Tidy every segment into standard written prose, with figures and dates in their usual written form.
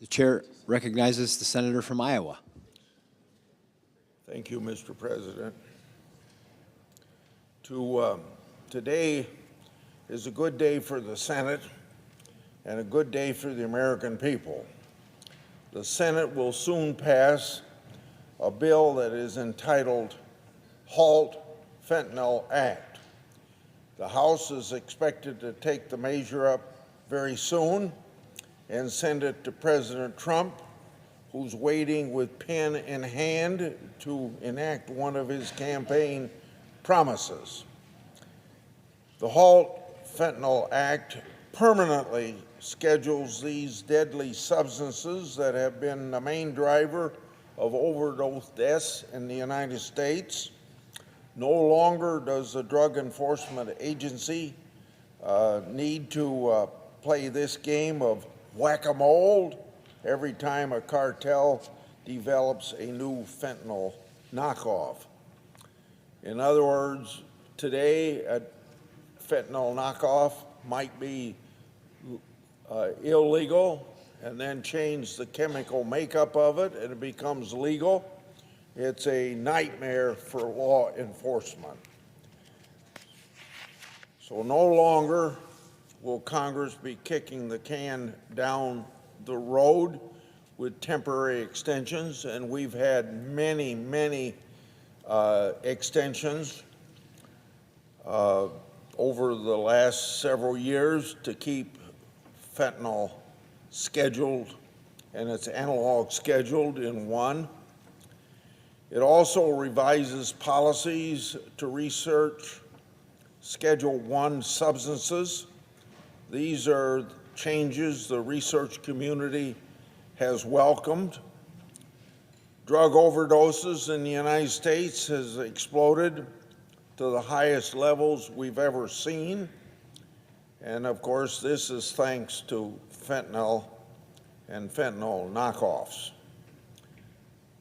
The chair recognizes the senator from Iowa. Thank you, Mr. President. Today is a good day for the Senate and a good day for the American people. The Senate will soon pass a bill that is entitled HALT Fentanyl Act. The House is expected to take the measure up very soon and send it to President Trump, who's waiting with pen in hand to enact one of his campaign promises. The HALT Fentanyl Act permanently schedules these deadly substances that have been the main driver of overdose deaths in the United States. No longer does the Drug Enforcement Agency need to play this game of whack-a-mole every time a cartel develops a new fentanyl knockoff. In other words, today a fentanyl knockoff might be illegal, and then change the chemical makeup of it and it becomes legal. It's a nightmare for law enforcement. So no longer will Congress be kicking the can down the road with temporary extensions, and we've had many extensions over the last several years to keep fentanyl scheduled and its analog scheduled in one. It also revises policies to research Schedule I substances. These are changes the research community has welcomed. Drug overdoses in the United States has exploded to the highest levels we've ever seen. And of course, this is thanks to fentanyl and fentanyl knockoffs.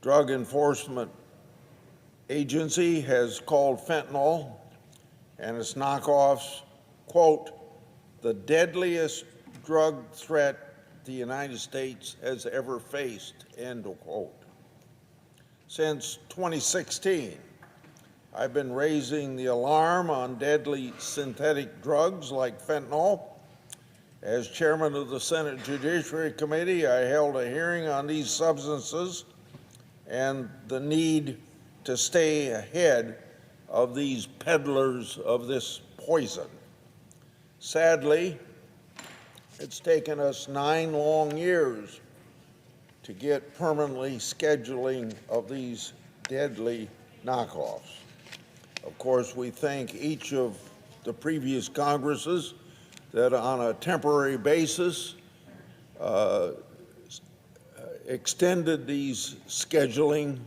Drug Enforcement Agency has called fentanyl and its knockoffs, quote, the deadliest drug threat the United States has ever faced, end of quote. Since 2016, I've been raising the alarm on deadly synthetic drugs like fentanyl. As chairman of the Senate Judiciary Committee, I held a hearing on these substances and the need to stay ahead of these peddlers of this poison. Sadly, it's taken us 9 long years to get permanently scheduling of these deadly knockoffs. Of course, we thank each of the previous Congresses that on a temporary basis extended these scheduling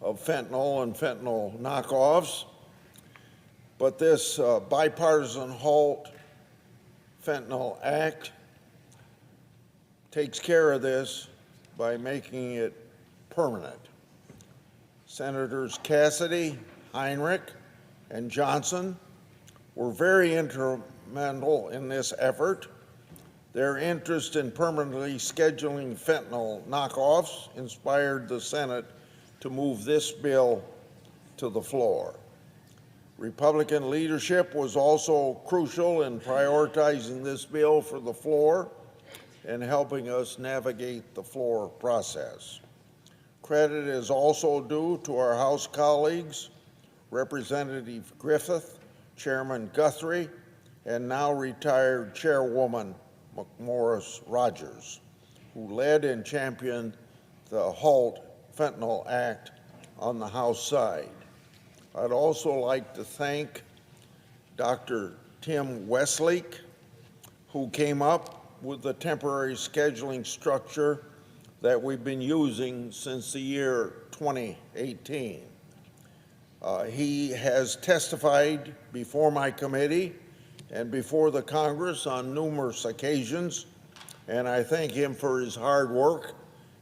of fentanyl and fentanyl knockoffs. But this bipartisan HALT Fentanyl Act takes care of this by making it permanent. Senators Cassidy, Heinrich, and Johnson were very instrumental in this effort. Their interest in permanently scheduling fentanyl knockoffs inspired the Senate to move this bill to the floor. Republican leadership was also crucial in prioritizing this bill for the floor and helping us navigate the floor process. Credit is also due to our House colleagues, Representative Griffith, Chairman Guthrie, and now retired Chairwoman McMorris Rogers, who led and championed the HALT Fentanyl Act on the House side. I'd also like to thank Dr. Tim Westlake, who came up with the temporary scheduling structure that we've been using since the year 2018. He has testified before my committee and before the Congress on numerous occasions, and I thank him for his hard work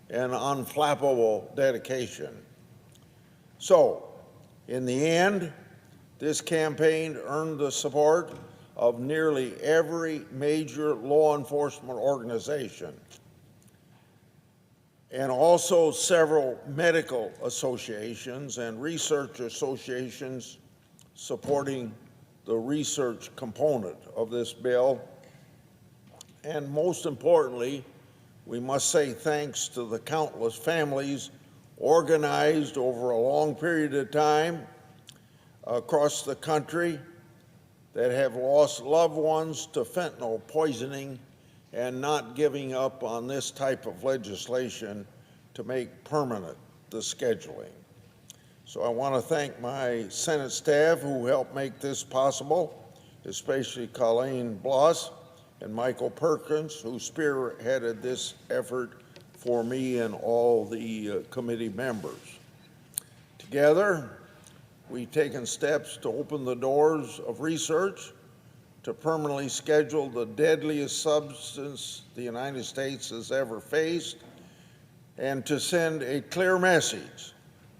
and unflappable dedication. So, in the end, this campaign earned the support of nearly every major law enforcement organization. and also several medical associations and research associations supporting the research component of this bill. And most importantly, we must say thanks to the countless families organized over a long period of time across the country that have lost loved ones to fentanyl poisoning and not giving up on this type of legislation to make permanent the scheduling. So I want to thank my Senate staff who helped make this possible, especially Colleen Bloss and Michael Perkins, who spearheaded this effort for me and all the committee members. Together, we've taken steps to open the doors of research to permanently schedule the deadliest substance the United States has ever faced, and to send a clear message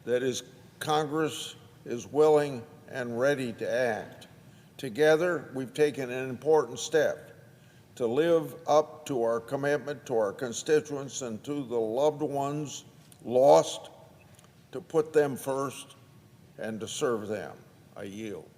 that Congress is willing and ready to act. Together, we've taken an important step to live up to our commitment to our constituents and to the loved ones lost, to put them first and to serve them. I yield.